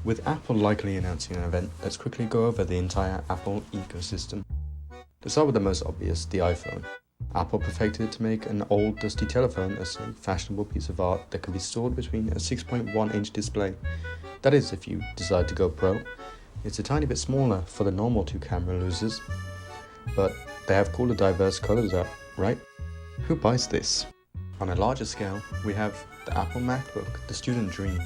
With Apple likely announcing an event, let's quickly go over the entire Apple ecosystem. To start with the most obvious, the iPhone. Apple perfected it to make an old dusty telephone a sleek, fashionable piece of art that can be stored between a 6.1-inch display. That is, if you decide to go pro. It's a tiny bit smaller for the normal 2-camera losers, but they have cooler diverse colors out, right? Who buys this? On a larger scale, we have the Apple MacBook, the student dream.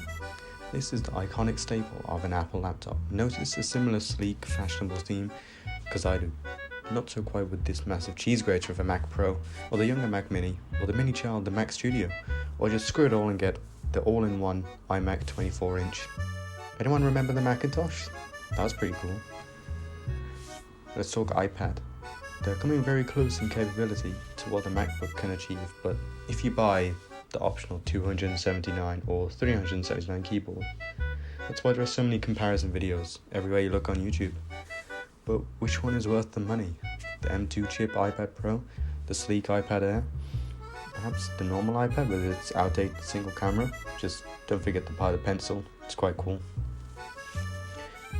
This is the iconic staple of an Apple laptop. Notice a similar sleek, fashionable theme, because I do. Not so quite with this massive cheese grater of a Mac Pro, or the younger Mac Mini, or the mini child, the Mac Studio, or just screw it all and get the all-in-one iMac 24-inch. Anyone remember the Macintosh? That was pretty cool. Let's talk iPad. They're coming very close in capability to what the MacBook can achieve, but if you buy the optional 279 or 379 keyboard, that's why there are so many comparison videos everywhere you look on YouTube. But which one is worth the money? The M2 chip iPad Pro, the sleek iPad Air, perhaps the normal iPad with its outdated single camera? Just don't forget to buy the pencil, it's quite cool.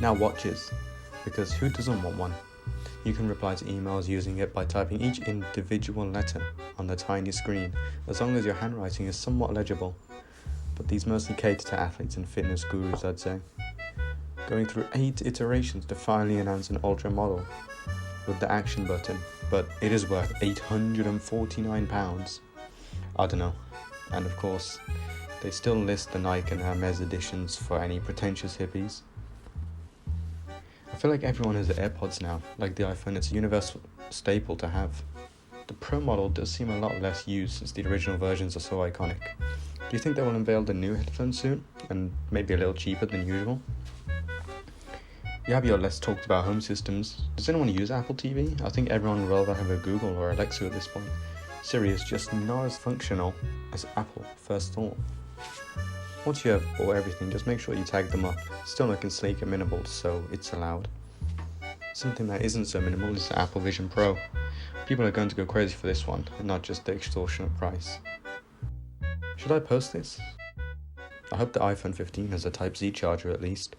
Now watches, because who doesn't want one? You can reply to emails using it by typing each individual letter on the tiny screen, as long as your handwriting is somewhat legible. But these mostly cater to athletes and fitness gurus, I'd say. Going through 8 iterations to finally announce an Ultra model with the action button, but it is worth £849. I don't know. And of course, they still list the Nike and Hermes editions for any pretentious hippies. I feel like everyone has AirPods now. Like the iPhone, it's a universal staple to have. The Pro model does seem a lot less used since the original versions are so iconic. Do you think they will unveil the new headphones soon? And maybe a little cheaper than usual? You have your less talked about home systems. Does anyone use Apple TV? I think everyone would rather have a Google or Alexa at this point. Siri is just not as functional as Apple first thought. Once you have bought everything, just make sure you tag them up. Still looking sleek and minimal, so it's allowed. Something that isn't so minimal is the Apple Vision Pro. People are going to go crazy for this one, and not just the extortionate price. Should I post this? I hope the iPhone 15 has a Type-C charger at least.